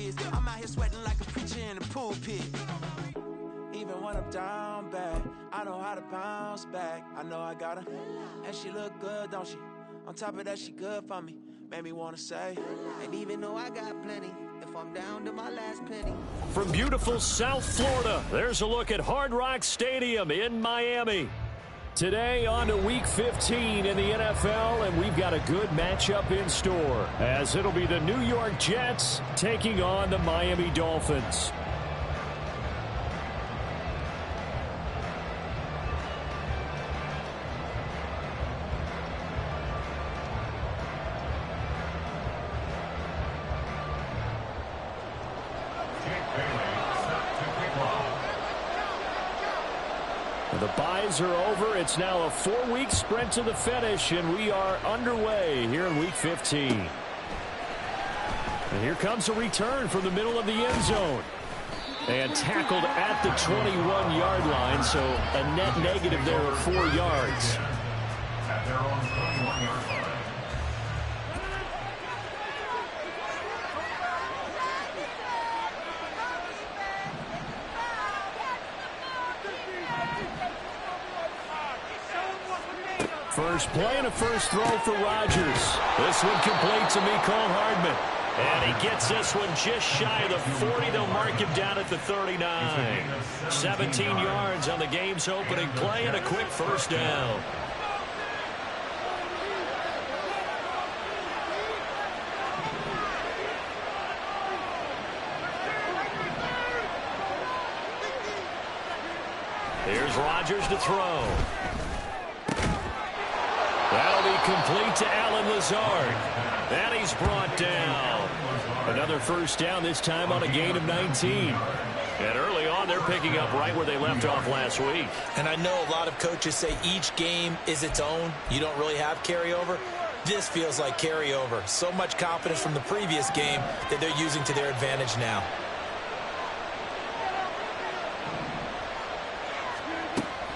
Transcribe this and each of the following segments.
is. I'm out here sweating like a preacher in the pulpit. Even when I'm down bad, I know how to bounce back. I know I got her, and she look good, don't she? On top of that, she good for me. Made me want to say, and even though I got plenty, if I'm down to my last penny. From beautiful South Florida, there's a look at Hard Rock Stadium in Miami. Today on to Week 15 in the NFL, and we've got a good matchup in store, as it'll be the New York Jets taking on the Miami Dolphins. The byes are over. It's now a 4-week sprint to the finish, and we are underway here in Week 15. And here comes a return from the middle of the end zone. And tackled at the 21-yard line, so a net negative there of 4 yards. At their own 21-yard line. First play and a first throw for Rodgers. This one complete to Mecole Hardman. And he gets this one just shy of the 40. They'll mark him down at the 39. 17 yards on the game's opening play and a quick first down. Here's Rodgers to throw. That'll be complete to Allen Lazard. And he's brought down. Another first down, this time on a gain of 19. And early on, they're picking up right where they left off last week. And I know a lot of coaches say each game is its own. You don't really have carryover. This feels like carryover. So much confidence from the previous game that they're using to their advantage now.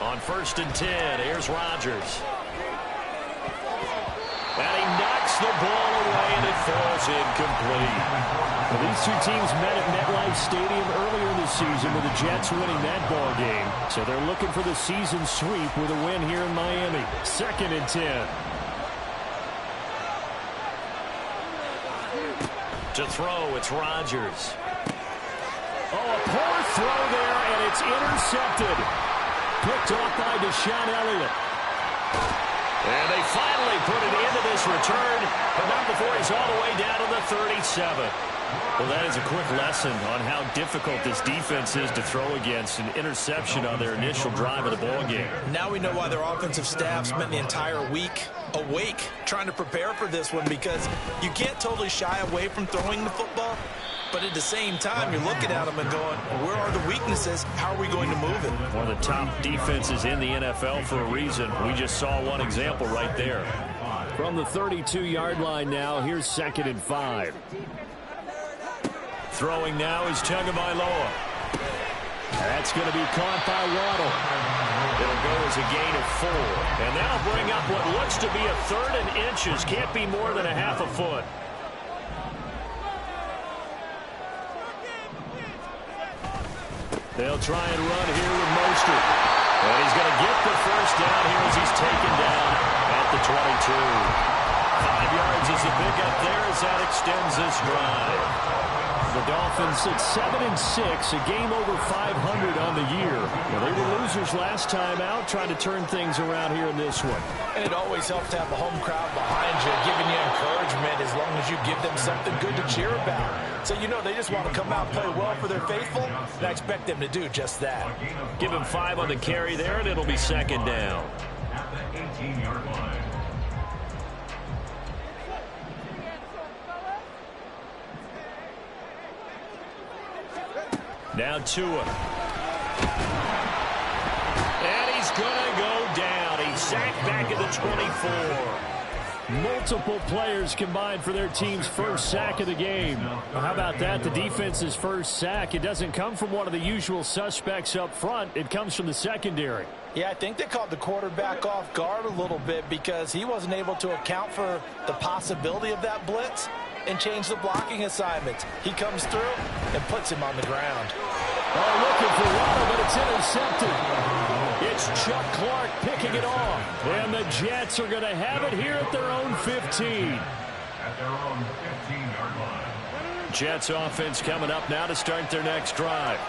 On 1st and 10, here's Rodgers. And he knocks the ball away, and it falls incomplete. Well, these two teams met at MetLife Stadium earlier in the season with the Jets winning that ball game. So they're looking for the season sweep with a win here in Miami. 2nd and 10. To throw, it's Rodgers. Oh, a poor throw there, and it's intercepted. Picked off by Deshaun Elliott. And they finally put it into this return, but not before he's all the way down to the 37. Well, that is a quick lesson on how difficult this defense is to throw against. An interception on their initial drive of the ballgame. Now we know why their offensive staff spent the entire week awake trying to prepare for this one, because you can't totally shy away from throwing the football. But at the same time, you're looking at them and going, where are the weaknesses? How are we going to move it? One of the top defenses in the NFL for a reason. We just saw one example right there. From the 32-yard line now, here's 2nd and 5. Throwing now is Tagovailoa. That's going to be caught by Waddle. It'll go as a gain of 4. And that'll bring up what looks to be a 3rd and inches. Can't be more than a half a foot. They'll try and run here with Mostert. And he's going to get the first down here as he's taken down at the 22. 5 yards is the pickup there as that extends this drive. The Dolphins at 7-6, a game over 500 on the year. Well, they were losers last time out, trying to turn things around here in this one. And it always helps to have a home crowd behind you, giving you encouragement as long as you give them something good to cheer about. So, you know, they just want to come out and play well for their faithful, and I expect them to do just that. Give him 5 on the carry there, and it'll be 2nd down. At the 18-yard line. Now Tua. And he's going to go down. He's sacked back at the 24. Multiple players combined for their team's first sack of the game. Well, how about that? The defense's first sack. It doesn't come from one of the usual suspects up front. It comes from the secondary. Yeah, I think they caught the quarterback off guard a little bit because he wasn't able to account for the possibility of that blitz. and change the blocking assignments. He comes through and puts him on the ground. Oh, looking for Waddle, but it's intercepted. It's Chuck Clark picking it off. And the Jets are going to have it here at their own 15. At their own 15-yard line. Jets offense coming up now to start their next drive.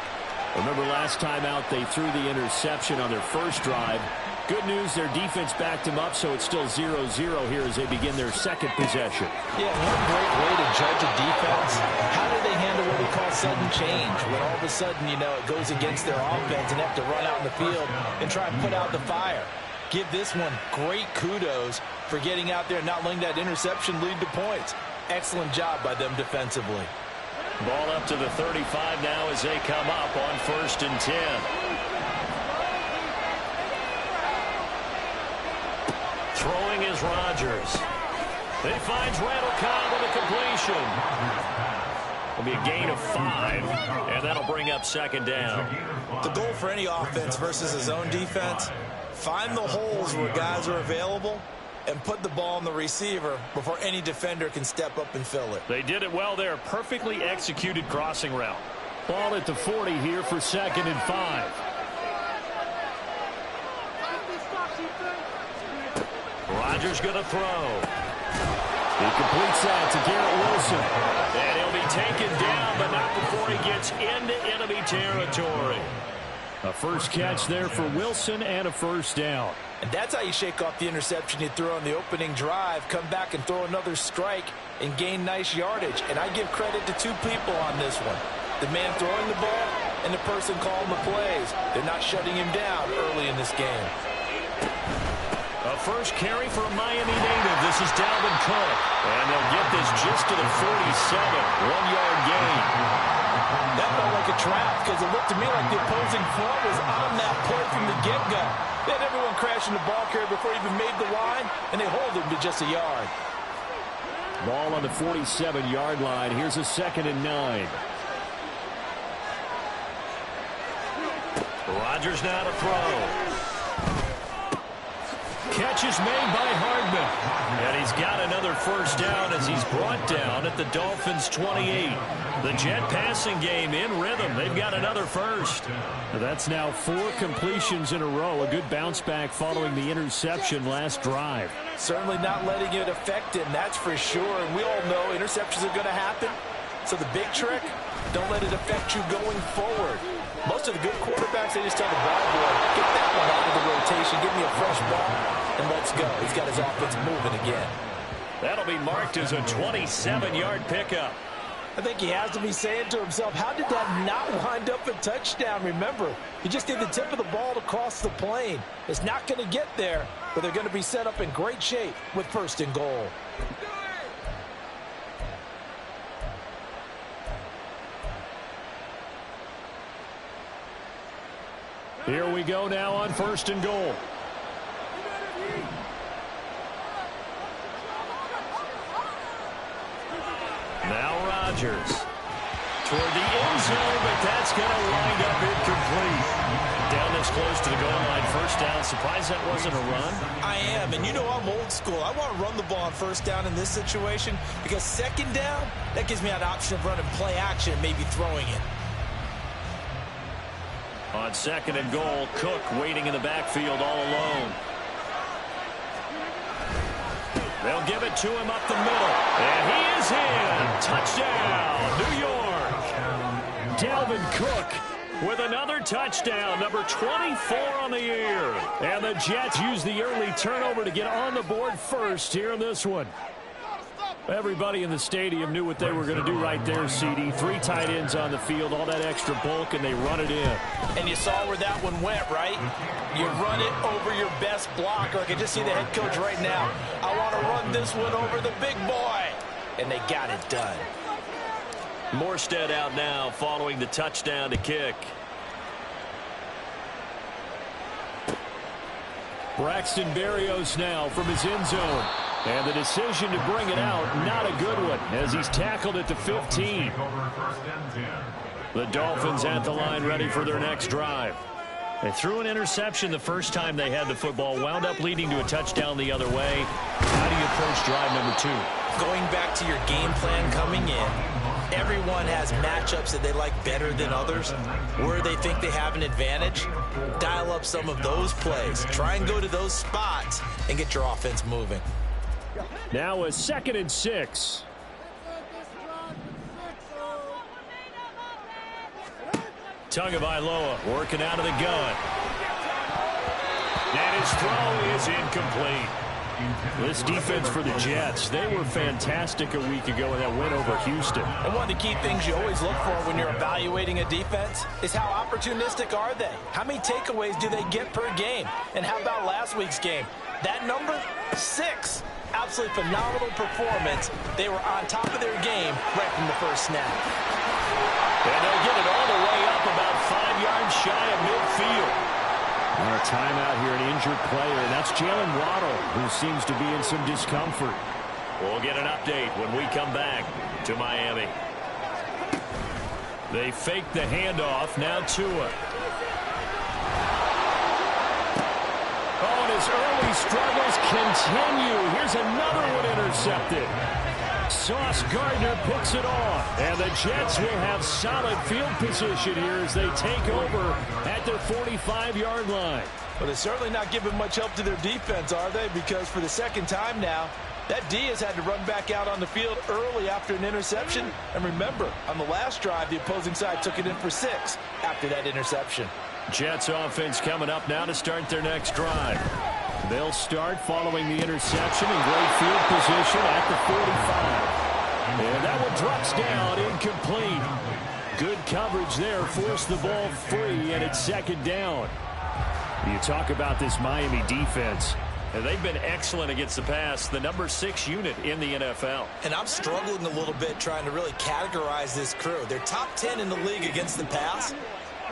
Remember last time out they threw the interception on their first drive. Good news, their defense backed them up, so it's still 0-0 here as they begin their second possession. Yeah, one great way to judge a defense. How do they handle what we call sudden change? When all of a sudden, you know, it goes against their offense and they have to run out in the field and try and put out the fire. Give this one great kudos for getting out there and not letting that interception lead to points. Excellent job by them defensively. Ball up to the 35 now as they come up on 1st and 10. Throwing is Rodgers. He finds Randall Cobb with a completion. It'll be a gain of 5, and that'll bring up 2nd down. The goal for any offense versus his own defense, find the holes where guys are available and put the ball on the receiver before any defender can step up and fill it. They did it well there. Perfectly executed crossing route. Ball at the 40 here for 2nd and 5. Rodgers going to throw. He completes that to Garrett Wilson. And he'll be taken down, but not before he gets into enemy territory. A first catch there for Wilson and a 1st down. And that's how you shake off the interception you threw on the opening drive, come back and throw another strike and gain nice yardage. And I give credit to 2 people on this one. The man throwing the ball and the person calling the plays. They're not shutting him down early in this game. A first carry for a Miami native. This is Dalvin Cook. And they'll get this just to the 47. 1-yard gain. That felt like a trap because it looked to me like the opposing front was on that play from the get-go. They had everyone crashing the ball carrier before he even made the line, and they hold him to just a yard. Ball on the 47-yard line. Here's a 2nd and 9. Rodgers now to throw. Catch is made by Hardman. And he's got another 1st down as he's brought down at the Dolphins' 28. The Jet passing game in rhythm. They've got another 1st. That's now 4 completions in a row. A good bounce back following the interception last drive. Certainly not letting it affect him, that's for sure. And we all know interceptions are going to happen. So the big trick, don't let it affect you going forward. Most of the good quarterbacks, they just tell the ball boy, get that one out of the rotation, give me a fresh ball, and let's go. He's got his offense moving again. That'll be marked as a 27-yard pickup. I think he has to be saying to himself, how did that not wind up a touchdown? Remember, he just did the tip of the ball to cross the plane. It's not going to get there, but they're going to be set up in great shape with 1st and goal. Here we go now on 1st and goal. Now Rodgers toward the end zone, but that's going to wind up incomplete. Down this close to the goal line, 1st down. Surprised that wasn't a run? I am, and you know I'm old school. I want to run the ball on 1st down in this situation because 2nd down, that gives me an option of running play action, maybe throwing it. On 2nd and goal, Cook waiting in the backfield all alone. They'll give it to him up the middle. And he is in. Touchdown, New York. Dalvin Cook with another touchdown, number 24 on the year. And the Jets use the early turnover to get on the board first here in this one. Everybody in the stadium knew what they were going to do right there, CD. 3 tight ends on the field, all that extra bulk, and they run it in. And you saw where that one went, right? You run it over your best blocker. I can just see the head coach right now. I want to run this one over the big boy. And they got it done. Morstead out now following the touchdown to kick. Braxton Berrios now from his end zone. And the decision to bring it out, not a good one, as he's tackled at the 15. The Dolphins at the line ready for their next drive. They threw an interception the first time they had the football, wound up leading to a touchdown the other way. How do you approach drive number 2? Going back to your game plan coming in, everyone has matchups that they like better than others. Where they think they have an advantage, dial up some of those plays. Try and go to those spots and get your offense moving. Now a 2nd and 6. Tagovailoa working out of the gun. And his throw is incomplete. This defense for the Jets, they were fantastic a week ago in that win over Houston. And one of the key things you always look for when you're evaluating a defense is how opportunistic are they? How many takeaways do they get per game? And how about last week's game? That number, 6. Absolutely phenomenal performance. They were on top of their game right from the first snap. And they'll get it all the way up about 5 yards shy of midfield. And a timeout here, an injured player, and that's Jalen Waddle, who seems to be in some discomfort. We'll get an update when we come back to Miami. They fake the handoff, now Tua. Oh, and his early struggles continue. Here's another one intercepted. Sauce Gardner picks it off. And the Jets will have solid field position here as they take over at their 45-yard line. Well, they're certainly not giving much help to their defense, are they? Because for the second time now, that D has had to run back out on the field early after an interception. And remember, on the last drive, the opposing side took it in for 6 after that interception. Jets offense coming up now to start their next drive. They'll start following the interception in great field position at the 45. And that one drops down, incomplete. Good coverage there, forced the ball free, and it's 2nd down. You talk about this Miami defense. And they've been excellent against the pass, the number 6 unit in the NFL. And I'm struggling a little bit trying to really categorize this crew. They're top 10 in the league against the pass,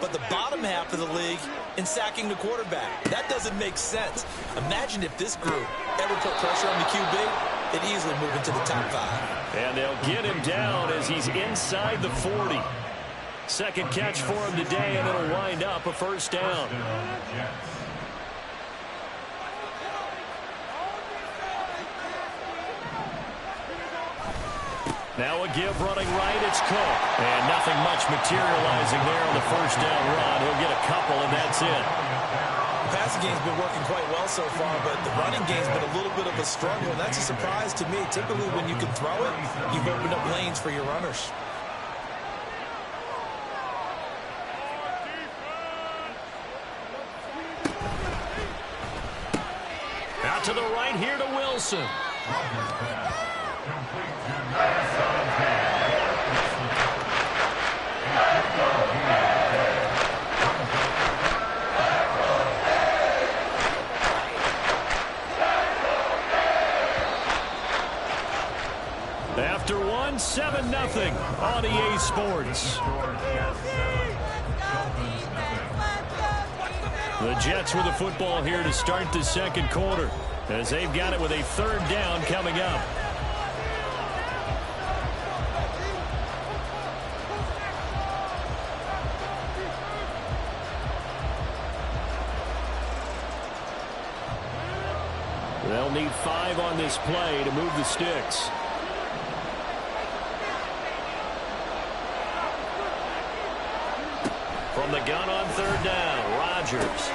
but the bottom half of the league in sacking the quarterback. That doesn't make sense. Imagine if this group ever put pressure on the QB, they'd easily move into the top 5. And they'll get him down as he's inside the 40. Second catch for him today, and it'll wind up a 1st down. Now a give running right, it's Cook. And nothing much materializing there on the 1st down run. He'll get a couple, and that's it. The passing game's been working quite well so far, but the running game's been a little bit of a struggle, and that's a surprise to me. Typically, when you can throw it, you've opened up lanes for your runners. Out to the right here to Wilson. After 7-0 on EA Sports. The Jets with the football here to start the 2nd quarter, as they've got it with a 3rd down coming up. They'll need 5 on this play to move the sticks. From the gun on 3rd down, Rodgers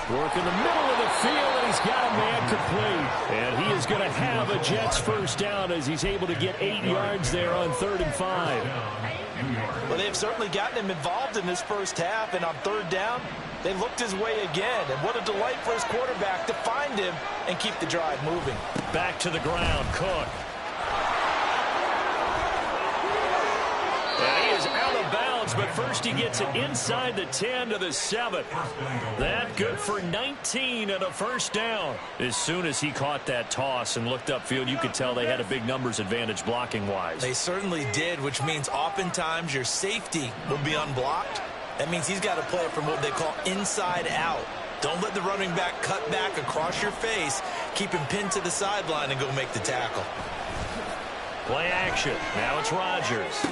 working the middle of the field, and he's got a man complete. And he is going to have a Jets 1st down as he's able to get 8 yards there on 3rd and 5. Well, they've certainly gotten him involved in this first half, and on 3rd down, they looked his way again. And what a delight for his quarterback to find him and keep the drive moving. Back to the ground, Cook. And he is out of bounds, but first he gets it inside the 10 to the 7. That good for 19 and a 1st down. As soon as he caught that toss and looked upfield, you could tell they had a big numbers advantage blocking-wise. They certainly did, which means oftentimes your safety will be unblocked. That means he's got to play it from what they call inside out. Don't let the running back cut back across your face. Keep him pinned to the sideline and go make the tackle. Play action. Now it's Rodgers.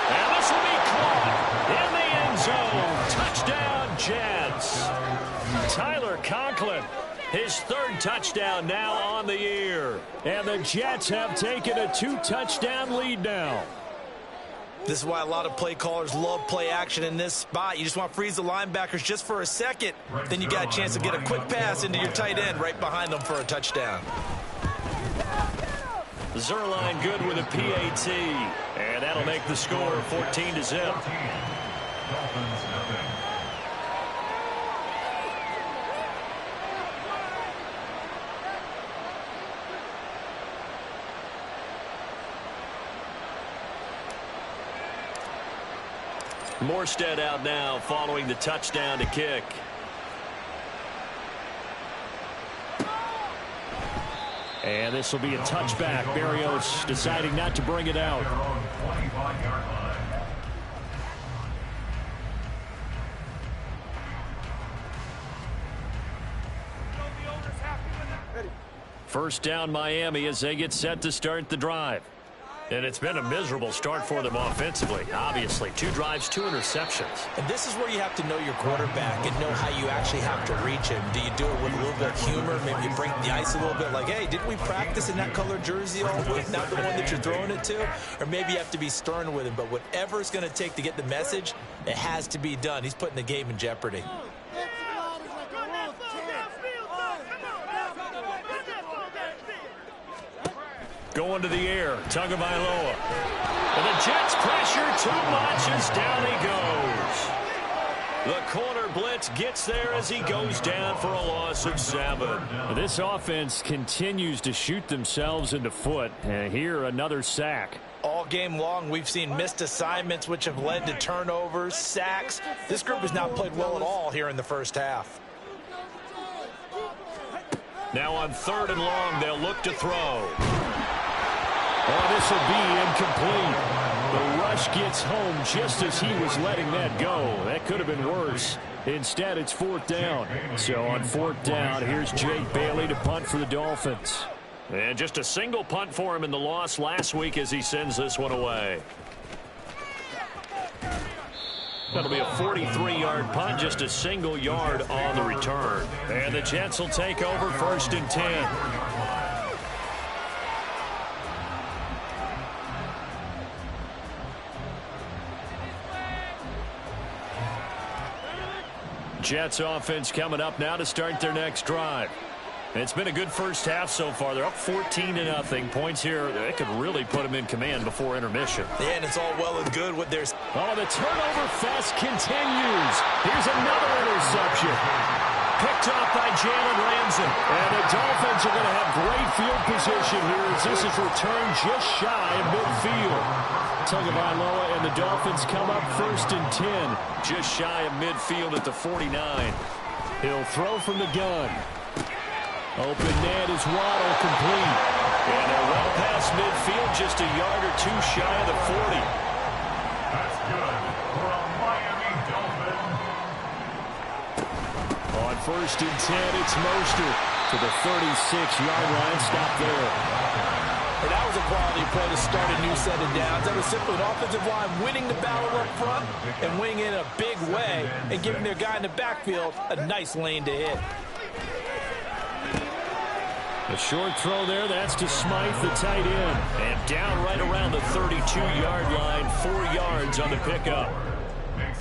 And this will be caught in the end zone. Touchdown, Jets. Tyler Conklin His third touchdown now on the year. And the Jets have taken a 2-touchdown lead now. This is why a lot of play callers love play action in this spot. You just want to freeze the linebackers just for a second. Then you got a chance to get a quick pass into your tight end right behind them for a touchdown. Zerline good with a PAT. And that'll make the score 14-0. Morstead out now following the touchdown to kick. And this will be a touchback. Berrios deciding not to bring it out. First down Miami as they get set to start the drive. And it's been a miserable start for them offensively. Obviously, 2 drives, 2 interceptions. And this is where you have to know your quarterback and know how you actually have to reach him. Do you do it with a little bit of humor? Maybe you break the ice a little bit like, hey, didn't we practice in that colored jersey all week? Not the one that you're throwing it to? Or maybe you have to be stern with him. But whatever it's going to take to get the message, it has to be done. He's putting the game in jeopardy. Going to the air, Tagovailoa. And the Jets pressure too much as down he goes. The corner blitz gets there as he goes down for a loss of 7. This offense continues to shoot themselves in the foot. And here, another sack. All game long, we've seen missed assignments, which have led to turnovers, sacks. This group has not played well at all here in the first half. Now on 3rd and long, they'll look to throw. Oh, this will be incomplete. The rush gets home just as he was letting that go. That could have been worse. Instead, it's 4th down. So on 4th down, here's Jake Bailey to punt for the Dolphins. And just a single punt for him in the loss last week as he sends this one away. That'll be a 43-yard punt, just a single yard on the return. And the Jets will take over 1st and 10. Jets offense coming up now to start their next drive. It's been a good first half so far. They're up 14-0. Points here, they could really put them in command before intermission. Yeah, and it's all well and good with their... Oh, the turnover fest continues. Here's another interception. Picked off by Jalen Ramsey. And the Dolphins are going to have great field position here as this is returned just shy of midfield. Tagovailoa and the Dolphins come up 1st and 10. Just shy of midfield at the 49. He'll throw from the gun. Open net is Waddle, complete. And they're well past midfield, just a yard or 2 shy of the 40. That's good for a Miami Dolphin. On 1st and 10, it's Mostert to the 36-yard line. Stop there. And that was a quality play to start a new set of downs. That was simply an offensive line winning the battle up front and winning in a big way and giving their guy in the backfield a nice lane to hit. A short throw there, that's to Smythe, the tight end. And down right around the 32-yard line, 4 yards on the pickup.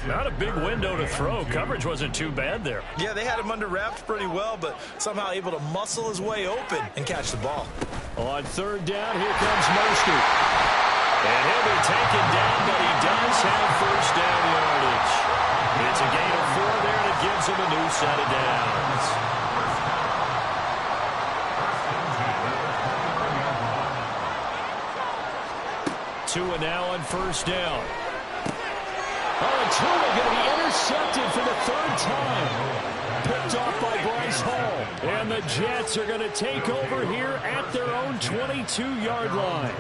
Not a big window to throw. Coverage wasn't too bad there. Yeah, they had him under wraps pretty well, but somehow able to muscle his way open and catch the ball. On 3rd down, here comes Mostert. And he'll be taken down, but he does have 1st down yardage. It's a gain of 4 there, and it gives him a new set of downs. 2 now on 1st down. Oh, and Tua going to be intercepted for the 3rd time. Picked off by Bryce Hall. And the Jets are going to take over here at their own 22-yard line.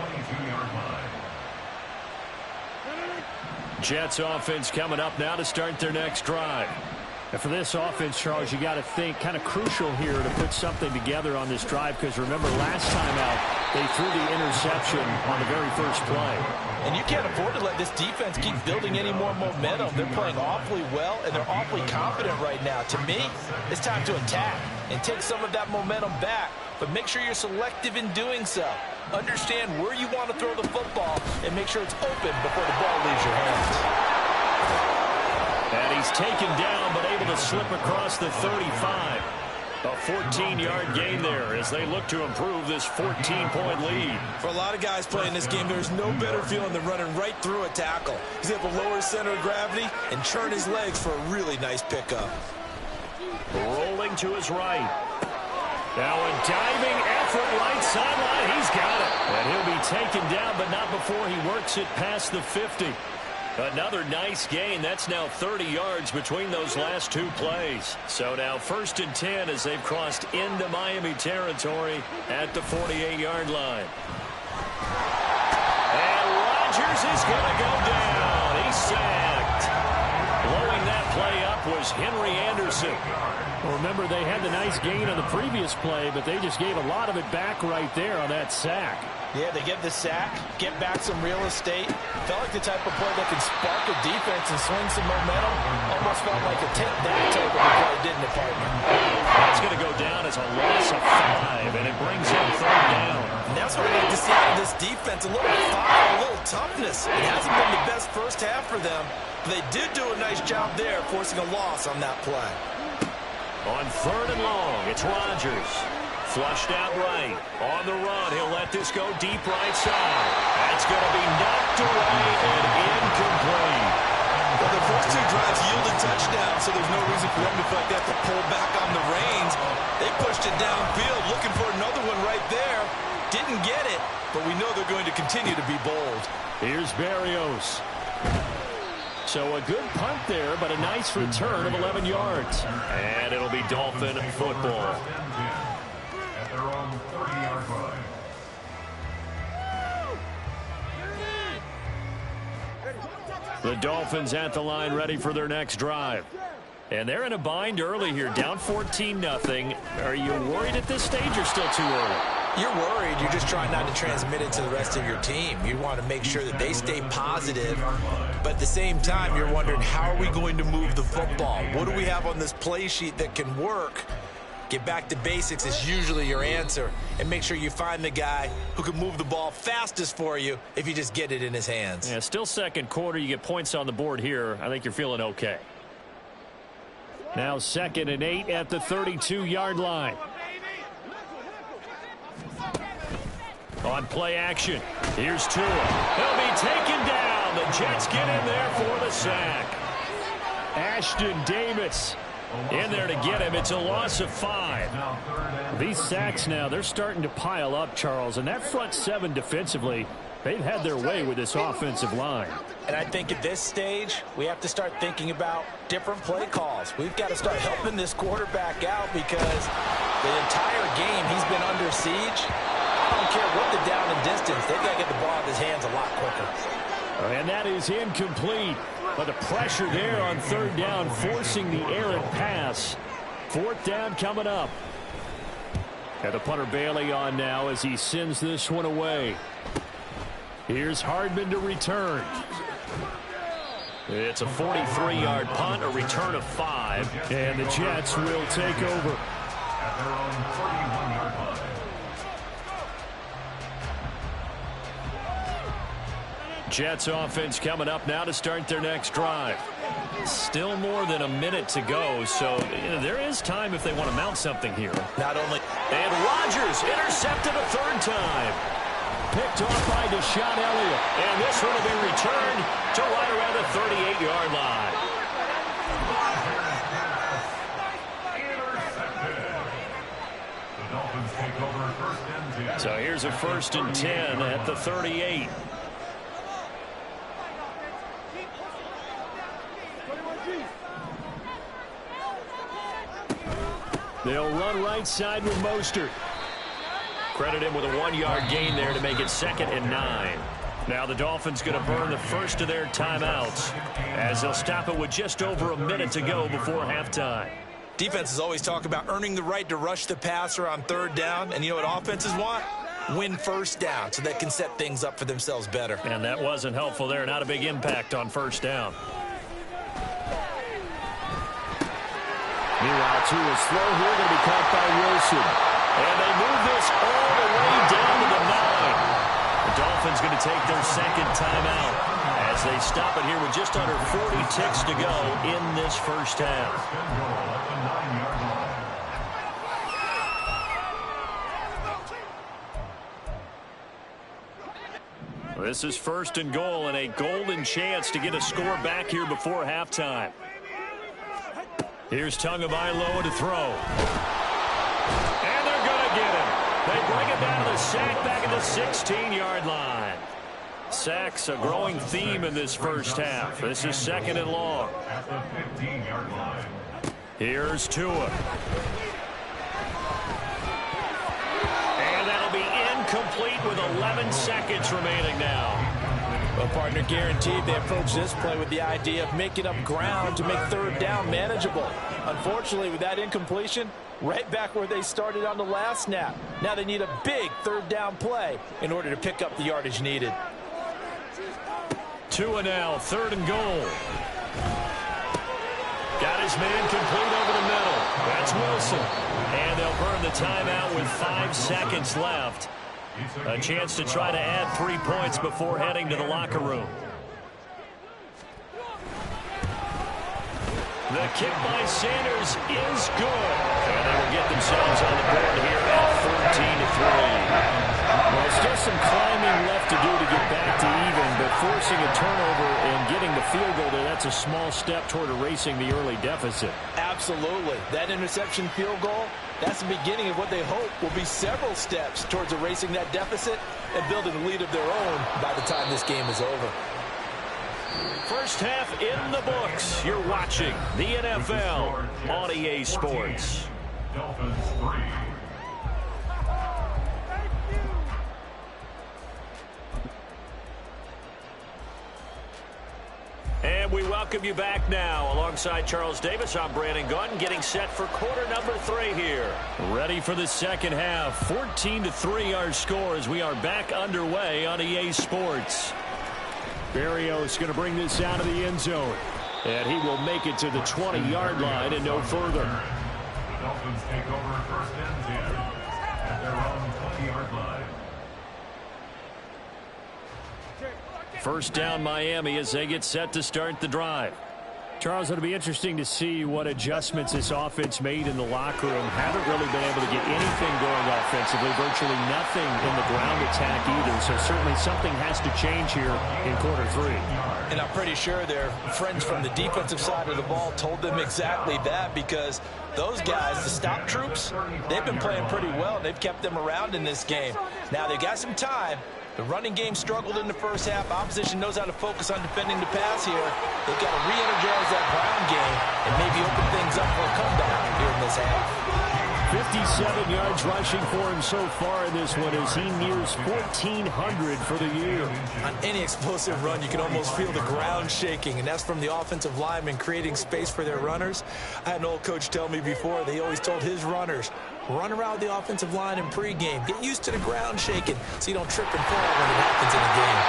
Jets offense coming up now to start their next drive. And for this offense, Charles, you got to think kind of crucial here to put something together on this drive, because remember last time out they threw the interception on the very first play. And you can't afford to let this defense keep building any more momentum. They're playing awfully well, and they're awfully confident right now. To me, it's time to attack and take some of that momentum back. But make sure you're selective in doing so. Understand where you want to throw the football and make sure it's open before the ball leaves your hands. And he's taken down, but able to slip across the 35. A 14-yard gain there as they look to improve this 14-point lead. For a lot of guys playing this game, there's no better feeling than running right through a tackle. He's able to lower his center of gravity and churn his legs for a really nice pickup. Rolling to his right. Now a diving effort right sideline. He's got it. And he'll be taken down, but not before he works it past the 50. Another nice gain. That's now 30 yards between those last two plays. So now 1st and 10 as they've crossed into Miami territory at the 48-yard line. And Rodgers is going to go down. He's sacked. Blowing that play up was Henry Anderson. Well, remember, they had the nice gain on the previous play, but they just gave a lot of it back right there on that sack. Yeah, they get the sack, get back some real estate. Felt like the type of play that can spark a defense and swing some momentum. Almost felt like a take-that type of play, didn't it, partner? That's going to go down as a loss of 5, and it brings in 3rd down. And that's what I like to see out of this defense, a little fire, a little toughness. It hasn't been the best first half for them, but they did do a nice job there, forcing a loss on that play. On 3rd and long, it's Rodgers. Flushed out right. On the run, he'll let this go deep right side. That's going to be knocked away and incomplete. Well, the first two drives yielded touchdowns, so there's no reason for them to feel like they have to pull back on the reins. They pushed it downfield, looking for another one right there. Didn't get it, but we know they're going to continue to be bold. Here's Berrios. So a good punt there, but a nice return of 11 yards. And it'll be Dolphin football. At their own 30-yard line. The Dolphins at the line ready for their next drive. And they're in a bind early here, down 14-0. Are you worried at this stage or still too early? You're worried. You're just trying not to transmit it to the rest of your team. You want to make sure that they stay positive. But at the same time, you're wondering, how are we going to move the football? What do we have on this play sheet that can work? Get back to basics is usually your answer. And make sure you find the guy who can move the ball fastest for you if you just get it in his hands. Yeah, still second quarter. You get points on the board here. I think you're feeling okay. Now 2nd and 8 at the 32-yard line. On play action, here's Tua. He'll be taken down. The Jets get in there for the sack. Ashton Davis in there to get him. It's a loss of 5. These sacks now, they're starting to pile up, Charles. And that front 7 defensively, they've had their way with this offensive line. And I think at this stage, we have to start thinking about different play calls. We've got to start helping this quarterback out because the entire game he's been under siege. I don't care what the down and distance. They've got to get the ball out of his hands a lot quicker. And that is incomplete. But the pressure there on 3rd down, forcing the errant pass. 4th down coming up. And the punter Bailey on now as he sends this one away. Here's Hardman to return. It's a 43-yard punt, a return of 5. And the Jets will take over. At their own 31-yard line. Jets offense coming up now to start their next drive. Still more than a minute to go, so there is time if they want to mount something here. Not only... And Rodgers intercepted a 3rd time. Picked off by Deshaun Elliott. And this one will be returned to right around the 38-yard line. The Dolphins take over 1st and 10. So here's a 1st and 10 at the 38. They'll run right side with Mostert. Credit him with a 1-yard gain there to make it 2nd and 9. Now the Dolphins going to burn the first of their timeouts as they'll stop it with just over a minute to go before halftime. Defenses always talk about earning the right to rush the passer on third down. And you know what offenses want? Win first down so they can set things up for themselves better. And that wasn't helpful there. Not a big impact on first down. Meanwhile, two is slow here. Going to be caught by Wilson. And they move this all the way down to the 9. The Dolphins going to take their second timeout as they stop it here with just under 40 ticks to go in this first half. This is first and goal and a golden chance to get a score back here before halftime. Here's Tagovailoa to throw. And they're going to get him. They bring it down to the sack back at the 16-yard line. Sacks a growing theme in this first half. This is second and long. At the 15-yard line. Here's Tua. And that'll be incomplete with 11 seconds remaining now. Well, partner, guaranteed they approach this play with the idea of making up ground to make third down manageable. Unfortunately, with that incompletion, right back where they started on the last snap. Now they need a big third down play in order to pick up the yardage needed. Tua now, third and goal. Got his man complete over the middle. That's Wilson. And they'll burn the timeout with 5 seconds left. A chance to try to add 3 points before heading to the locker room. The kick by Sanders is good. And they will get themselves on the board here at 14-3. Well, still some climbing left to do to get back to even, but forcing a turnover and getting the field goal there, that's a small step toward erasing the early deficit. Absolutely. That interception field goal, that's the beginning of what they hope will be several steps towards erasing that deficit and building a lead of their own by the time this game is over. First half in the books. You're watching the NFL on EA Sports. Dolphins 3. And we welcome you back now. Alongside Charles Davis, I'm Brandon Gaunt, getting set for quarter number 3 here. Ready for the second half. 14-3 our score as we are back underway on EA Sports. Berrios going to bring this out of the end zone. And he will make it to the 20-yard line and no further. The Dolphins take over first and 10 at their own 20-yard line. First down Miami as they get set to start the drive. Charles, it'll be interesting to see what adjustments this offense made in the locker room. Haven't really been able to get anything going offensively, virtually nothing in the ground attack either. So certainly something has to change here in quarter 3. And I'm pretty sure their friends from the defensive side of the ball told them exactly that, because those guys, the stop troops, they've been playing pretty well. They've kept them around in this game. Now they've got some time. The running game struggled in the first half. Opposition knows how to focus on defending the pass here. They've got to re-energize that ground game and maybe open things up for a comeback here in this half. 57 yards rushing for him so far in this one as he nears 1,400 for the year. On any explosive run, you can almost feel the ground shaking, and that's from the offensive linemen creating space for their runners. I had an old coach tell me before, they always told his runners, run around the offensive line in pregame. Get used to the ground shaking so you don't trip and fall when it happens in a game.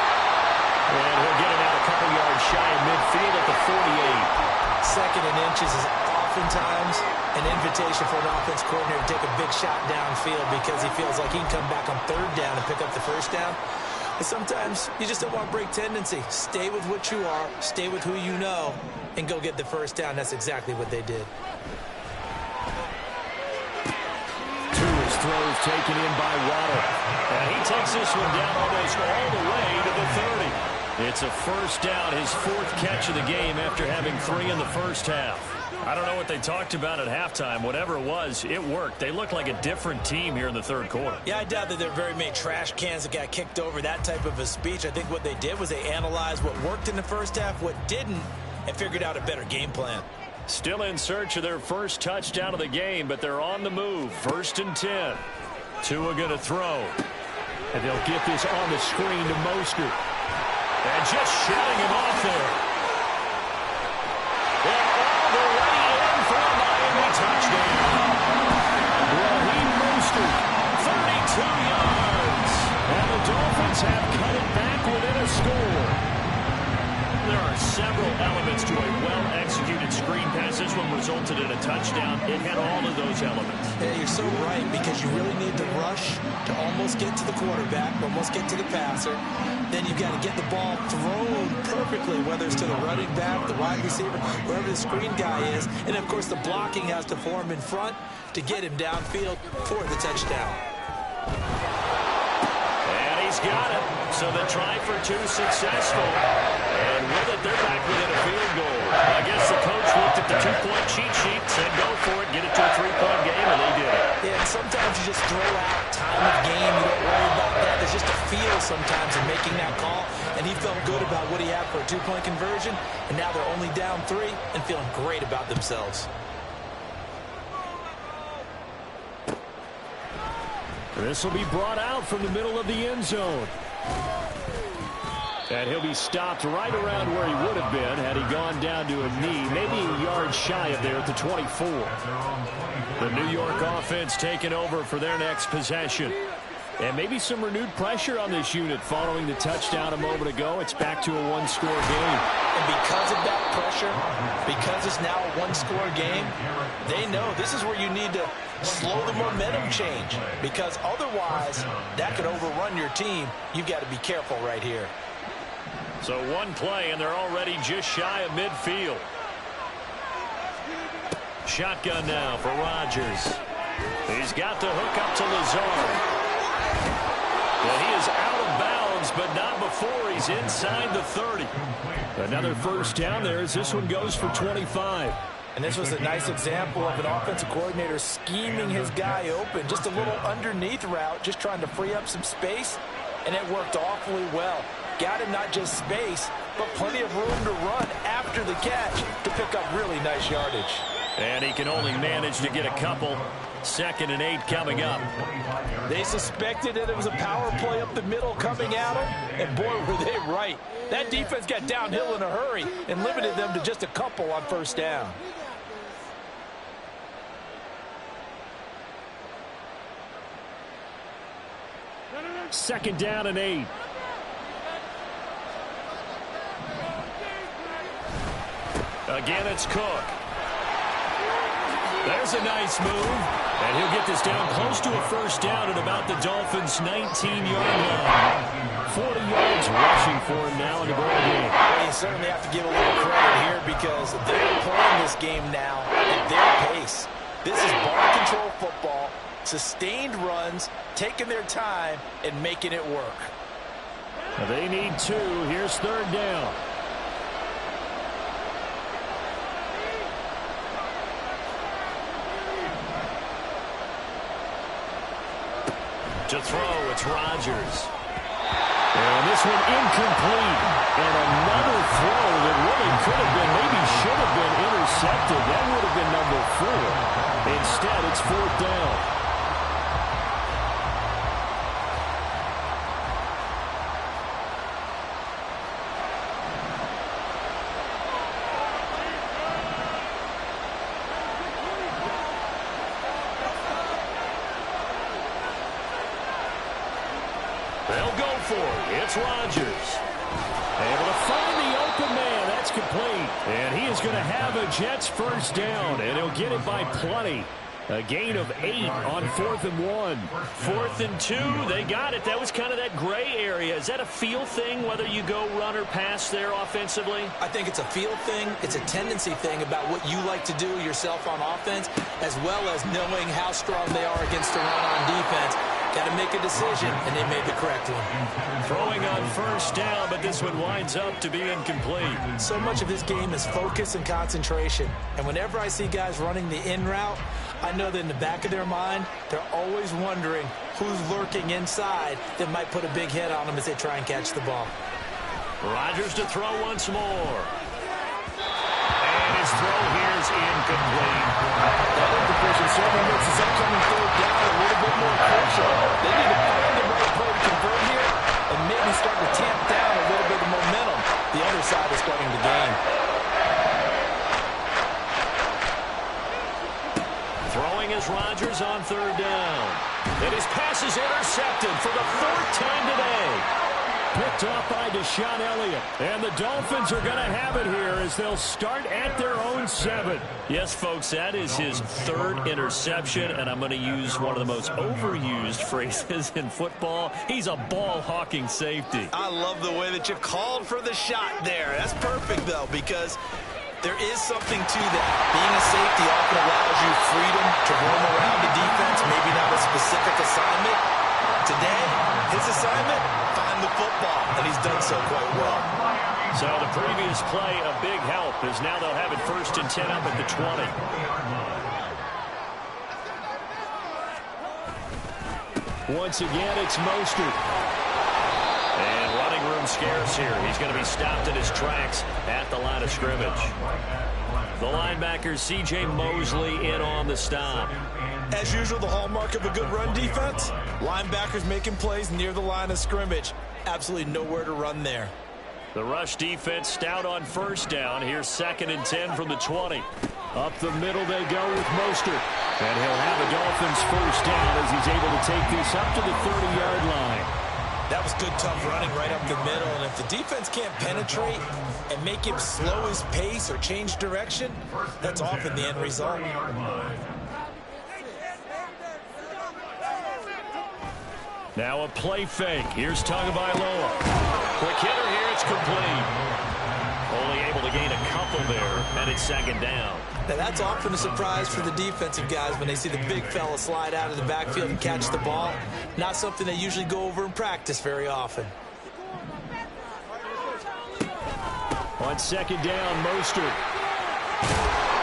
And he'll get it out a couple yards shy of midfield at the 48. Second and inches is oftentimes an invitation for an offense coordinator to take a big shot downfield because he feels like he can come back on third down and pick up the first down. But sometimes you just don't want to break tendency. Stay with what you are, stay with who you know, and go get the first down. That's exactly what they did. Tua's throws taken in by Waddle. And he takes this one down almost all the way to the 30. It's a first down, his 4th catch of the game after having 3 in the first half. I don't know what they talked about at halftime. Whatever it was, it worked. They looked like a different team here in the third quarter. Yeah, I doubt that there are very many trash cans that got kicked over, that type of a speech. I think what they did was they analyzed what worked in the first half, what didn't, and figured out a better game plan. Still in search of their first touchdown of the game, but they're on the move. 1st and 10. Tua going to throw. And they'll get this on the screen to Mostert. And just shutting him off there. And all the way in for a Miami touchdown. Raheem Mostert, 32 yards. And the Dolphins have cut it back within a score. There are several elements to a well-executed screen pass. This one resulted in a touchdown. It had all of those elements. Yeah, you're so right, because you really need to rush to almost get to the quarterback, almost get to the passer. Then you've got to get the ball thrown perfectly, whether it's to the running back, the wide receiver, wherever the screen guy is. And, of course, the blocking has to form in front to get him downfield for the touchdown. And he's got it. So the try for two successful. And with it, they're back within a field goal. I guess the coach looked at the two-point cheat sheet, said go for it, get it to a three-point game, and they did it. Yeah, and sometimes you just throw out time of game. You don't worry about that. There's just a feel sometimes in making that call. And he felt good about what he had for a two-point conversion. And now they're only down 3 and feeling great about themselves. This will be brought out from the middle of the end zone. And he'll be stopped right around where he would have been had he gone down to a knee, maybe a yard shy of there at the 24. The New York offense taking over for their next possession. And maybe some renewed pressure on this unit following the touchdown a moment ago. It's back to a one-score game. And because of that pressure, because it's now a one-score game, they know this is where you need to slow the momentum change, because otherwise that could overrun your team. You've got to be careful right here. So one play, and they're already just shy of midfield. Shotgun now for Rodgers. He's got the hook up to Lazard. And he is out of bounds, but not before he's inside the 30. Another first down there as this one goes for 25. And this was a nice example of an offensive coordinator scheming his guy open. Just a little underneath route, just trying to free up some space, and it worked awfully well. Got him not just space, but plenty of room to run after the catch to pick up really nice yardage. And he can only manage to get a couple. 2nd and 8 coming up. They suspected that it was a power play up the middle coming at them, and boy, were they right. That defense got downhill in a hurry and limited them to just a couple on first down. Second down and 8. Again, it's Cook. There's a nice move. And he'll get this down close to a first down at about the Dolphins' 19-yard line. 40 yards rushing for him now in the ball game. Well, you certainly have to give a little credit here, because they're playing this game now at their pace. This is ball control football, sustained runs, taking their time, and making it work. They need 2. Here's third down. To throw, it's Rodgers. And this one incomplete. And another throw that really could have been, maybe should have been intercepted. That would have been number 4. Instead, it's 4th down. They'll go for it. It's Rodgers. Able to find the open man. That's complete. And he is going to have a Jets first down, and he'll get it by plenty. A gain of 8 on 4th and 1. 4th and 2, they got it. That was kind of that gray area. Is that a feel thing, whether you go run or pass there offensively? I think it's a feel thing. It's a tendency thing about what you like to do yourself on offense, as well as knowing how strong they are against the run on defense. Got to make a decision, and they made the correct one. Throwing on first down, but this one winds up to be incomplete. So much of this game is focus and concentration. And whenever I see guys running the in route, I know that in the back of their mind, they're always wondering who's lurking inside that might put a big hit on them as they try and catch the ball. Rodgers to throw once more. And his throw here is incomplete. That incompletion certainly makes this upcoming third down a little bit more crucial. They need to find the right play to convert team's starting to tamp down a little bit of momentum. The other side is starting to gain. Throwing is Rodgers on third down. And his pass is intercepted for the fourth time today. Picked off by Deshaun Elliott. And the Dolphins are going to have it here as they'll start at their own 7. Yes, folks, that is his third interception, and I'm going to use one of the most overused phrases in football. He's a ball-hawking safety. I love the way that you called for the shot there. That's perfect, though, because there is something to that. Being a safety often allows you freedom to roam around the defense, maybe not a specific assignment. Today, his assignment, find the football, and he's done so quite well. So the previous play, a big help, as now they'll have it 1st and 10 up at the 20. Once again, it's Mostert. And running room scarce here. He's going to be stopped in his tracks at the line of scrimmage. The linebacker, C.J. Mosley, in on the stop. As usual, the hallmark of a good run defense, linebackers making plays near the line of scrimmage. Absolutely nowhere to run there. The rush defense stout on first down. Here's 2nd and 10 from the 20. Up the middle they go with Mostert. And he'll have a Dolphins first down as he's able to take this up to the 30-yard line. That was good, tough running right up the middle. And if the defense can't penetrate and make him slow his pace or change direction, that's often the end result. Now a play fake. Here's Tagovailoa. Quick hitter here. It's complete. Only able to gain a couple there, and it's 2nd down. Now that's often a surprise for the defensive guys when they see the big fella slide out of the backfield and catch the ball. Not something they usually go over in practice very often. On 2nd down, Mostert.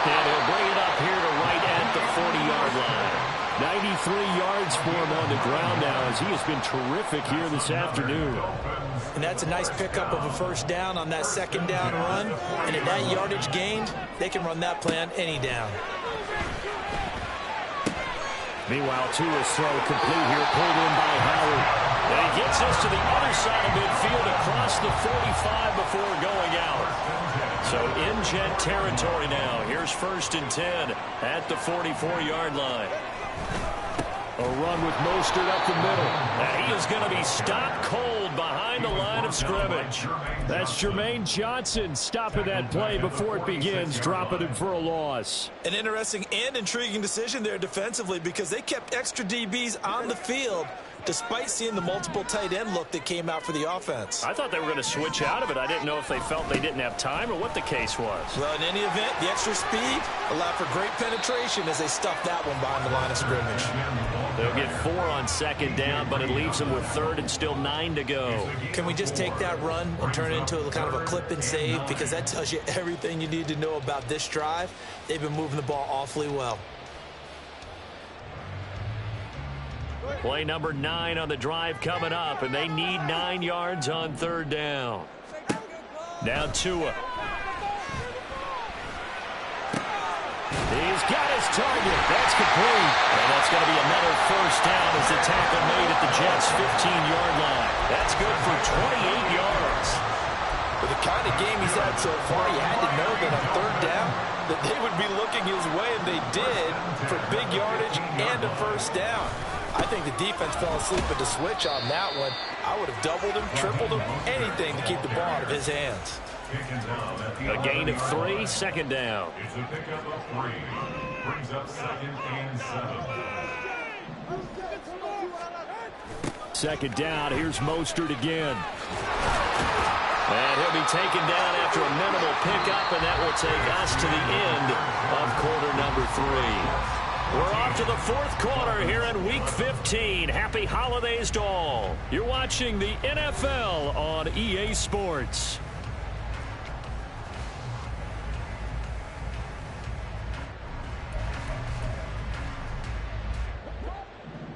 And he'll bring it up here to right at the 40-yard line. 93 yards for him on the ground now as he has been terrific here this afternoon. And that's a nice pickup of a first down on that 2nd down run. And at that yardage gained, they can run that play on any down. Meanwhile, Tua's throw complete here, pulled in by Howard. And he gets this to the other side of midfield across the 45 before going out. So in jet territory now. Here's 1st and 10 at the 44-yard line. A run with Mostert up the middle. And he is going to be stopped cold behind the line of scrimmage. That's Jermaine Johnson stopping that play before it begins, dropping him for a loss. An interesting and intriguing decision there defensively because they kept extra DBs on the field despite seeing the multiple tight end look that came out for the offense. I thought they were going to switch out of it. I didn't know if they felt they didn't have time or what the case was. Well, in any event, the extra speed allowed for great penetration as they stuffed that one behind the line of scrimmage. They'll get 4 on 2nd down, but it leaves them with 3rd and still 9 to go. Can we just take that run and turn it into a kind of a clip and save? Because that tells you everything you need to know about this drive. They've been moving the ball awfully well. Play number 9 on the drive coming up, and they need 9 yards on 3rd down. Now Tua. He's got his target. That's complete. And that's going to be another first down as the tackle made at the Jets' 15-yard line. That's good for 28 yards. With the kind of game he's had so far, you had to know that on 3rd down that they would be looking his way, and they did, for big yardage and a first down. I think the defense fell asleep at the switch on that one. I would have doubled him, tripled him, anything to keep the ball out of his hands. A gain of 3, 2nd down. It's a pickup of 3. Brings up 2nd and 7. 2nd down. Here's Mostert again. And he'll be taken down after a minimal pickup, and that will take us to the end of quarter number 3. We're off to the 4th quarter here in Week 15. Happy holidays to all. You're watching the NFL on EA Sports.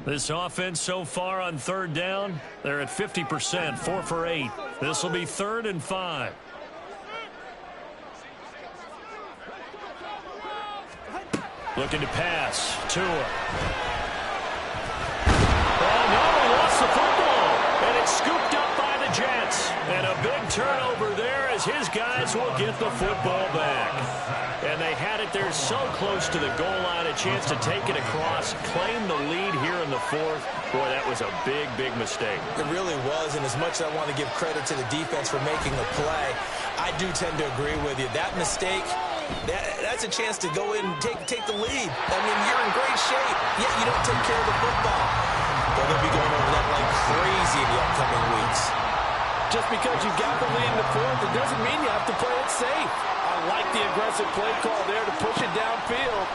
This offense so far on 3rd down, they're at 50%, 4 for 8. This will be 3rd and 5. Looking to pass. Tua. Oh, no, he lost the football. And it's scooped up by the Jets. his guys will get the football back. And they had it there so close to the goal line, a chance to take it across, claim the lead here in the fourth. Boy, that was a big, big mistake. It really was, and as much as I want to give credit to the defense for making the play, I do tend to agree with you. That mistake, that's a chance to go in and take the lead. I mean, you're in great shape, yet you don't take care of the football. Well, they'll be going over that like crazy in the upcoming weeks. Just because you got the lead in the fourth, it doesn't mean you have to play it safe. I like the aggressive play call there to push it downfield.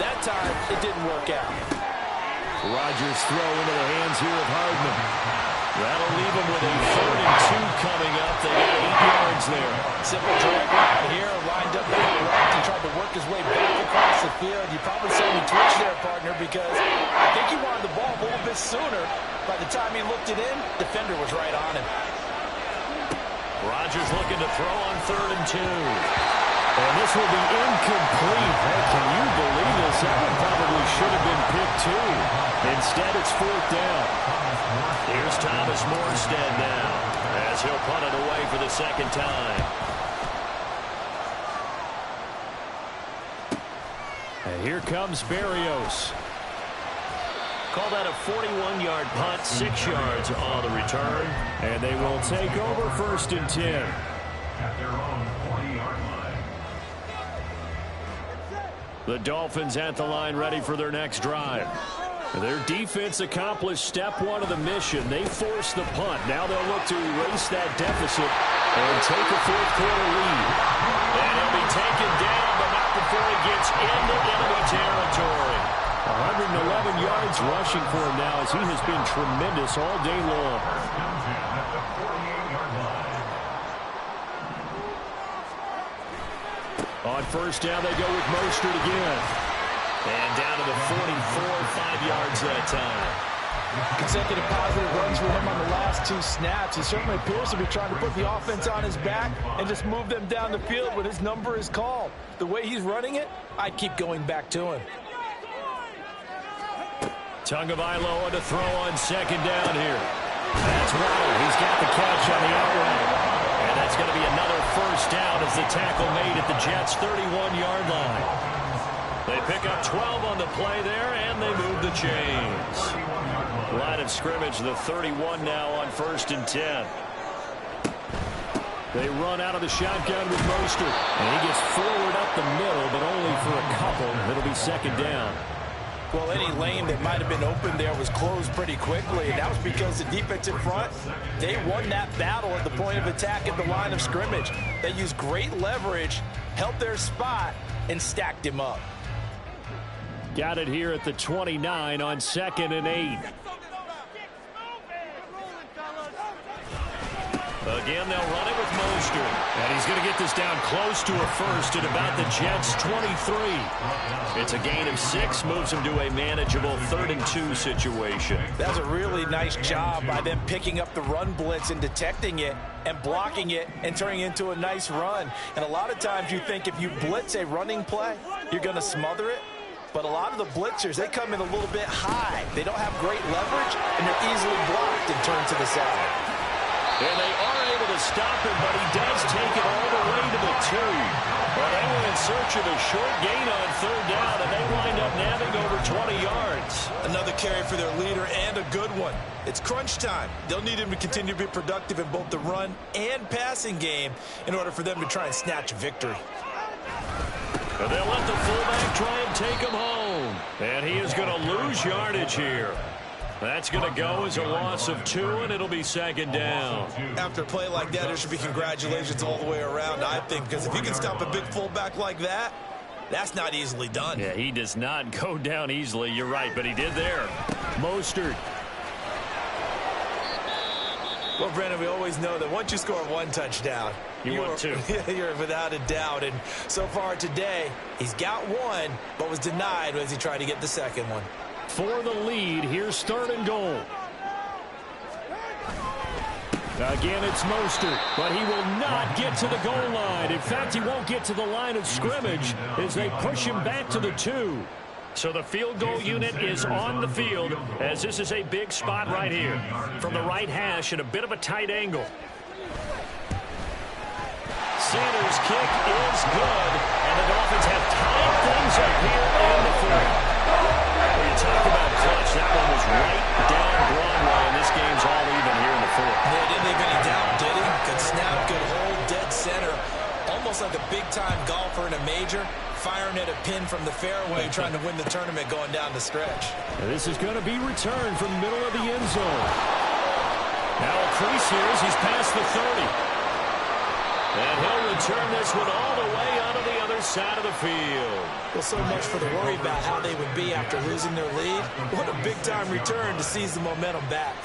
That time, it didn't work out. Rodgers throw into the hands here of Hardman. That'll leave him with a 3rd and 2 coming up. They got 8 yards there. Simple drag route here, lined up to the left and tried to work his way back across the field. You probably saw him twitch there, partner, because I think he wanted the ball a little bit sooner. By the time he looked it in, defender was right on him. Rodgers looking to throw on 3rd and 2. And this will be incomplete. Hey, can you believe this? That one probably should have been picked too. Instead, it's 4th down. Here's Thomas Morstead now as he'll punt it away for the 2nd time. And here comes Berrios. Call that a 41-yard punt, 6 yards on the return. And they will take over 1st and 10. At their own 40-yard line. The Dolphins at the line ready for their next drive. Their defense accomplished step 1 of the mission. They forced the punt. Now they'll look to erase that deficit and take a 4th quarter lead. And he'll be taken down, but not before he gets into enemy territory. 111 yards rushing for him now as he has been tremendous all day long. At the 48-yard line. On 1st down, they go with Mostert again. And down to the 44, 5 yards that time. Consecutive positive runs for him on the last 2 snaps. He certainly appears to be trying to put the offense on his back and just move them down the field when his number is called. The way he's running it, I'd keep going back to him. Tagovailoa to throw on 2nd down here. That's Waddle. He's got the catch on the outright. And that's going to be another 1st down as the tackle made at the Jets' 31-yard line. They pick up 12 on the play there, and they move the chains. Line of scrimmage, the 31 now on 1st and 10. They run out of the shotgun with Mostert. And he gets forward up the middle, but only for a couple. It'll be 2nd down. Well, any lane that might have been open there was closed pretty quickly, and that was because the defense in front, they won that battle at the point of attack at the line of scrimmage. They used great leverage, held their spot, and stacked him up. Got it here at the 29 on 2nd and 8. Again, they'll run it with Mostert. And he's going to get this down close to a 1st at about the Jets' 23. It's a gain of 6, moves him to a manageable 3rd and 2 situation. That was a really nice job by them picking up the run blitz and detecting it and blocking it and turning it into a nice run. And a lot of times you think if you blitz a running play, you're going to smother it. But a lot of the blitzers, they come in a little bit high. They don't have great leverage, and they're easily blocked and turned to the side. And they are able to stop him, but he does take it all the way to the 2. Well, they were in search of a short gain on 3rd down, and they wind up nabbing over 20 yards. Another carry for their leader, and a good one. It's crunch time. They'll need him to continue to be productive in both the run and passing game in order for them to try and snatch a victory. And they'll let the fullback try and take him home. And he is going to lose yardage here. That's going to go as a loss of 2, and it'll be 2nd down. After a play like that, there should be congratulations all the way around, I think, because if you can stop a big fullback like that, that's not easily done. Yeah, he does not go down easily. You're right, but he did there. Mostert. Well, Brandon, we always know that once you score 1 touchdown, you're without a doubt. And so far today, he's got 1, but was denied as he tried to get the 2nd one. For the lead, here's 3rd and goal. Again, it's Mostert, but he will not get to the goal line. In fact, he won't get to the line of scrimmage as they push him back to the 2. So the field goal unit is on the field as this is a big spot right here. From the right hash at a bit of a tight angle. Sanders' kick is good, and the Dolphins have tied things up here in the fourth. When you talk about clutch, that one was right down Broadway, and this game's all even here in the fourth. Yeah, didn't leave any doubt, did he? Good snap, good hold, dead center. Almost like a big-time golfer in a major, firing at a pin from the fairway, trying to win the tournament going down the stretch. And this is going to be returned from the middle of the end zone. Now a crease here as he's past the 30. And he'll return this one all the way onto the other side of the field. Well, so much for the worry about how they would be after losing their lead. What a big-time return to seize the momentum back.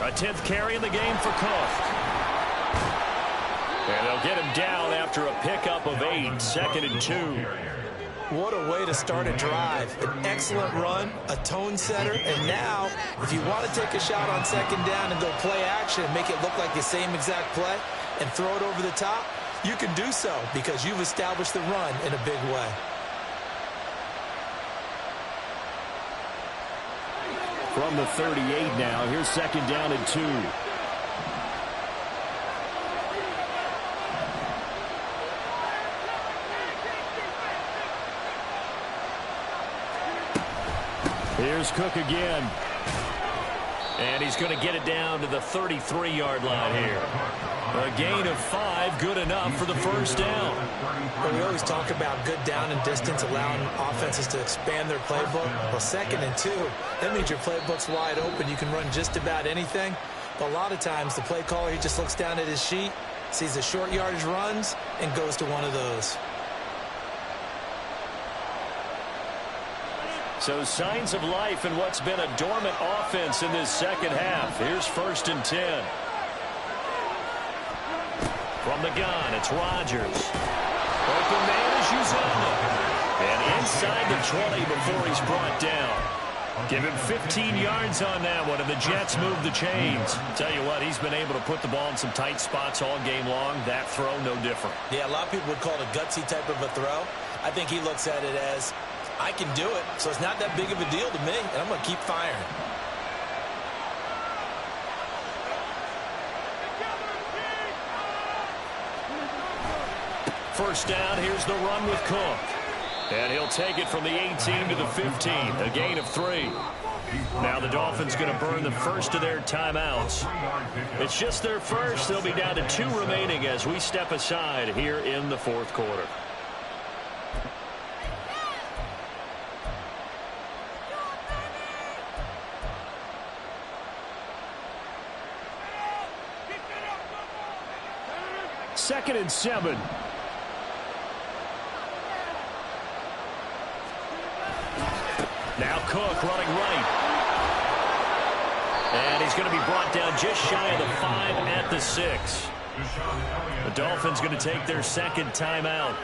A 10th carry in the game for Cook. And they'll get him down after a pickup of 8, 2nd and 2. What a way to start a drive. An excellent run, a tone setter, and now, if you want to take a shot on 2nd down and go play action and make it look like the same exact play and throw it over the top, you can do so because you've established the run in a big way. From the 38 now, here's 2nd down and 2. Here's Cook again. And he's going to get it down to the 33-yard line here. A gain of 5, good enough for the first down. Well, we always talk about good down and distance, allowing offenses to expand their playbook. Well, 2nd and 2, that means your playbook's wide open. You can run just about anything. But a lot of times, the play caller, he just looks down at his sheet, sees the short yardage runs, and goes to one of those. So signs of life in what's been a dormant offense in this second half. Here's 1st and 10. From the gun, it's Rodgers. Open man is Uzomah. And inside the 20 before he's brought down. Give him 15 yards on that one, and the Jets move the chains. Tell you what, he's been able to put the ball in some tight spots all game long. That throw, no different. Yeah, a lot of people would call it a gutsy type of a throw. I think he looks at it as, I can do it, so it's not that big of a deal to me, and I'm going to keep firing. First down, here's the run with Cook. And he'll take it from the 18 to the 15, a gain of 3. Now the Dolphins going to burn the first of their timeouts. It's just their first. They'll be down to 2 remaining as we step aside here in the fourth quarter. Second and 7. Now Cook running right. And he's going to be brought down just shy of the 5 at the 6. The Dolphins going to take their 2nd timeout.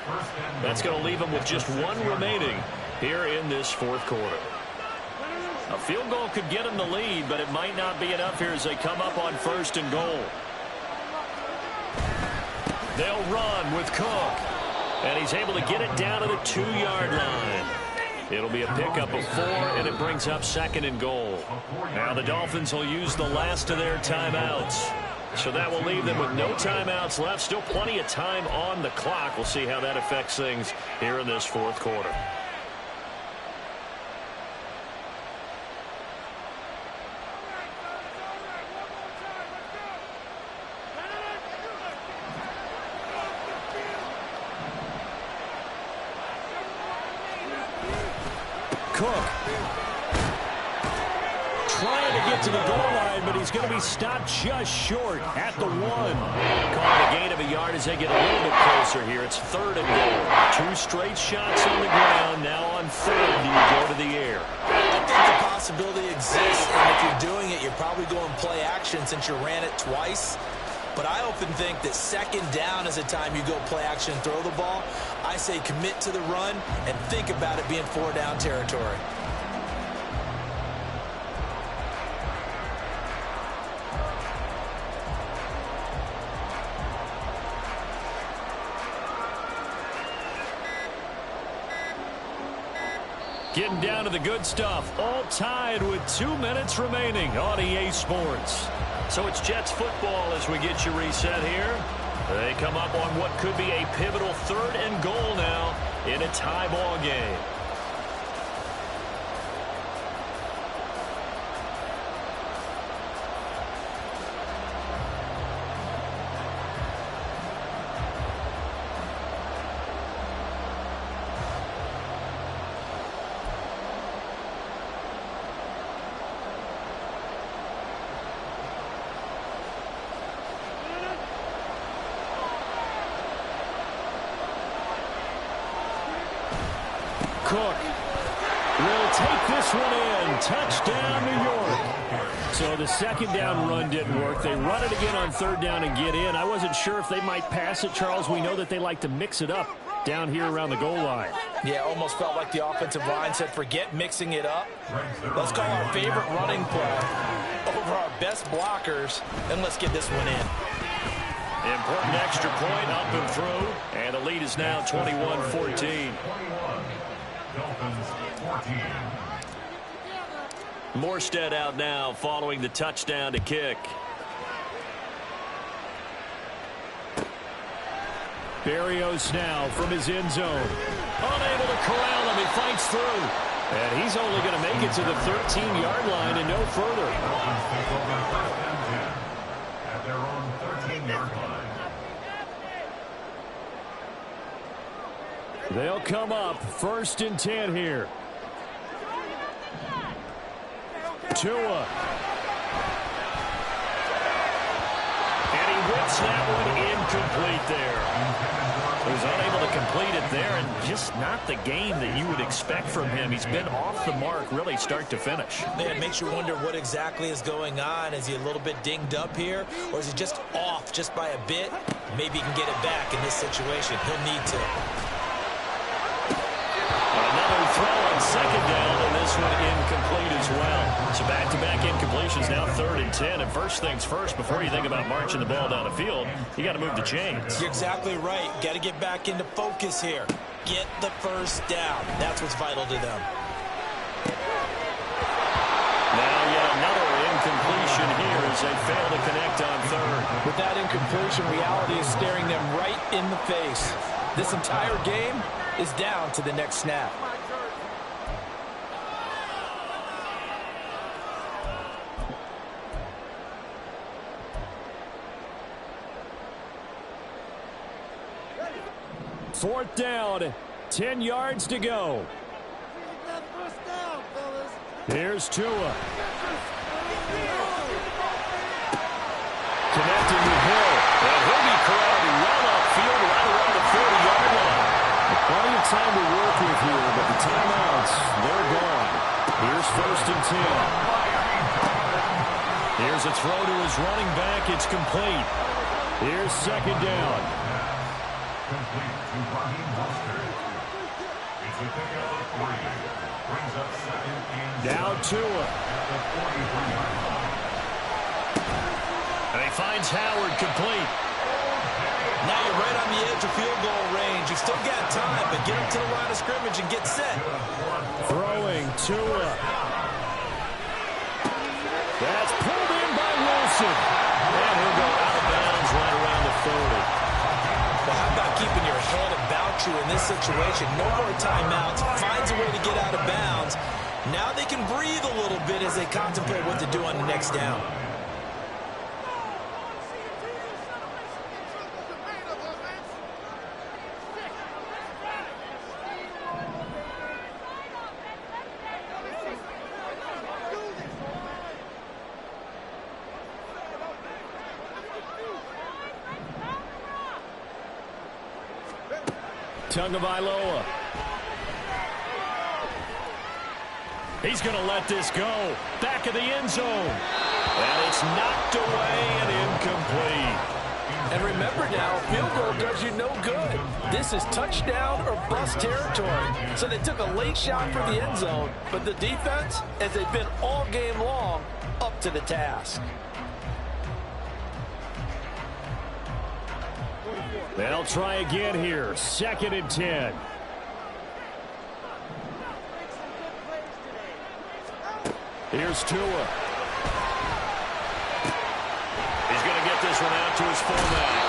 That's going to leave them with just 1 remaining here in this fourth quarter. A field goal could get them the lead, but it might not be enough here as they come up on 1st and goal. They'll run with Cook. And he's able to get it down to the 2-yard line. It'll be a pickup of 4, and it brings up 2nd and goal. Now the Dolphins will use the last of their timeouts. So that will leave them with no timeouts left. Still plenty of time on the clock. We'll see how that affects things here in this fourth quarter. Cook trying to get to the goal line, but he's going to be stopped just short at the 1. Calling a gain of a yard as they get a little bit closer here. It's 3rd and goal. 2 straight shots on the ground. Now on 3rd, do you go to the air? I think the possibility exists, and if you're doing it, you're probably going play action since you ran it twice. But I often think that 2nd down is a time you go play action and throw the ball. I say commit to the run and think about it being 4-down territory. Getting down to the good stuff. All tied with 2 minutes remaining on EA Sports. So it's Jets football as we get you reset here. They come up on what could be a pivotal 3rd and goal now in a tie ball game. Cook will take this one in. Touchdown, New York. So the 2nd down run didn't work. They run it again on 3rd down and get in. I wasn't sure if they might pass it, Charles. We know that they like to mix it up down here around the goal line. Yeah, almost felt like the offensive line said, forget mixing it up. Let's call our favorite running play over our best blockers, and let's get this one in. Important extra point up and through. And the lead is now 21-14. Dolphins 14. Morstead out now following the touchdown to kick. Berrios now from his end zone. Unable to corral him. He fights through. And he's only going to make it to the 13-yard line and no further. Dolphins take over 1st and 10 at their own 13-yard line. They'll come up 1st and 10 here. Tua. And he whips that one incomplete there. He was unable to complete it there, and just not the game that you would expect from him. He's been off the mark really start to finish. Man, it makes you wonder what exactly is going on. Is he a little bit dinged up here, or is he just off just by a bit? Maybe he can get it back in this situation. He'll need to. Another throw on 2nd down, and this one incomplete as well. So back-to-back incompletions, now 3rd and 10. And first things first, before you think about marching the ball down the field, you got to move the chains. You're exactly right. Got to get back into focus here. Get the 1st down. That's what's vital to them. Now yet another incompletion here as they fail to connect on 3rd. With that incompletion, reality is staring them right in the face. This entire game is down to the next snap. Fourth down, 10 yards to go. Here's Tua. Connecting with Hill. And he'll be corralled well upfield right around the 40-yard line. Plenty of time to work with here, but the timeouts, they're gone. Here's 1st and 10. Here's a throw to his running back. It's complete. Here's 2nd down. Complete to Raheem Mostert. It's a pickup of 3. Brings up 2nd and 7. Now Tua. At the 43-yard line. And he finds Howard complete. Now you're right on the edge of field goal range. You've still got time, but get up to the line of scrimmage and get set. Throwing Tua. That's pulled in by Wilson. And he'll go out of bounds right around the 30. Well, how about keeping your head about you in this situation? No more timeouts. Finds a way to get out of bounds. Now they can breathe a little bit as they contemplate what to do on the next down. Tagovailoa. He's going to let this go. Back of the end zone. And it's knocked away and incomplete. And remember now, field goal does you no good. This is touchdown or bust territory. So they took a late shot for the end zone, but the defense, as they've been all game long, up to the task. They'll try again here. 2nd and 10. Here's Tua. He's going to get this one out to his fullback.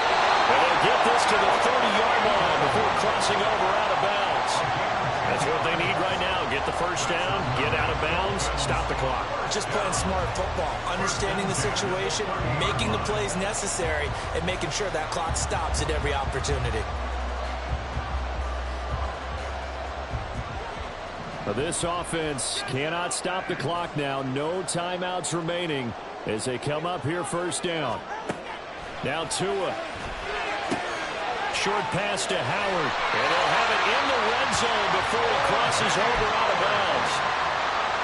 And they'll get this to the 30-yard line before crossing over out of bounds. That's what they need right now. Get the first down, get out of bounds, stop the clock. Just playing smart football, understanding the situation, making the plays necessary, and making sure that clock stops at every opportunity. This offense cannot stop the clock now. No timeouts remaining as they come up here first down. Now Tua. Short pass to Howard. And they'll have it in the red zone before he crosses over out of bounds.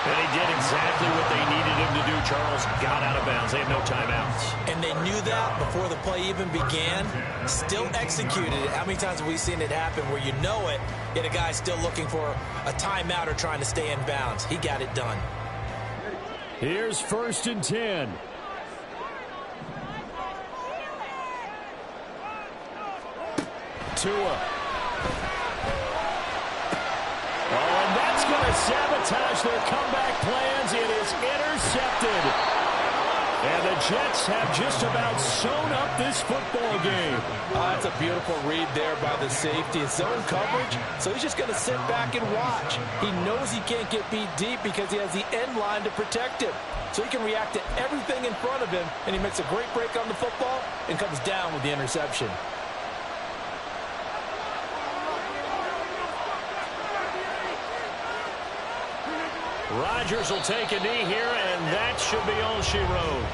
And he did exactly what they needed him to do, Charles. Got out of bounds. They have no timeouts. And they knew that before the play even began. Still executed it. How many times have we seen it happen where you know it, yet a guy's still looking for a timeout or trying to stay in bounds? He got it done. Here's 1st and 10. Tua. Oh, and that's going to sabotage their comeback plans. It is intercepted. And the Jets have just about sewn up this football game. That's a beautiful read there by the safety. It's zone coverage, so he's just going to sit back and watch. He knows he can't get beat deep because he has the end line to protect him. So he can react to everything in front of him, and he makes a great break on the football and comes down with the interception. Rodgers will take a knee here, and that should be all she wrote.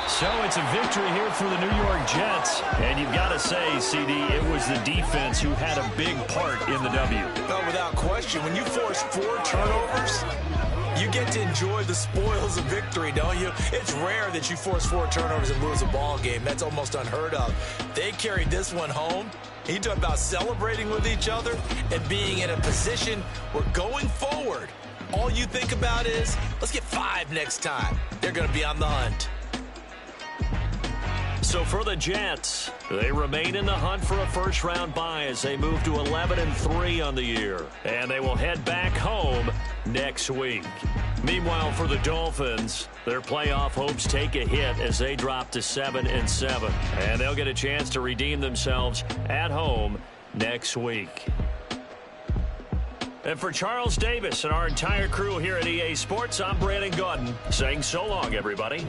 So it's a victory here for the New York Jets. And you've got to say, CD, it was the defense who had a big part in the W. No, without question. When you force 4 turnovers, you get to enjoy the spoils of victory, don't you? It's rare that you force 4 turnovers and lose a ball game. That's almost unheard of. They carried this one home. You talk about celebrating with each other and being in a position where going forward, all you think about is, let's get 5 next time. They're going to be on the hunt. So for the Jets, they remain in the hunt for a first-round bye as they move to 11-3 on the year. And they will head back home next week. Meanwhile, for the Dolphins, their playoff hopes take a hit as they drop to 7-7. And they'll get a chance to redeem themselves at home next week. And for Charles Davis and our entire crew here at EA Sports, I'm Brandon Gaudin saying so long, everybody.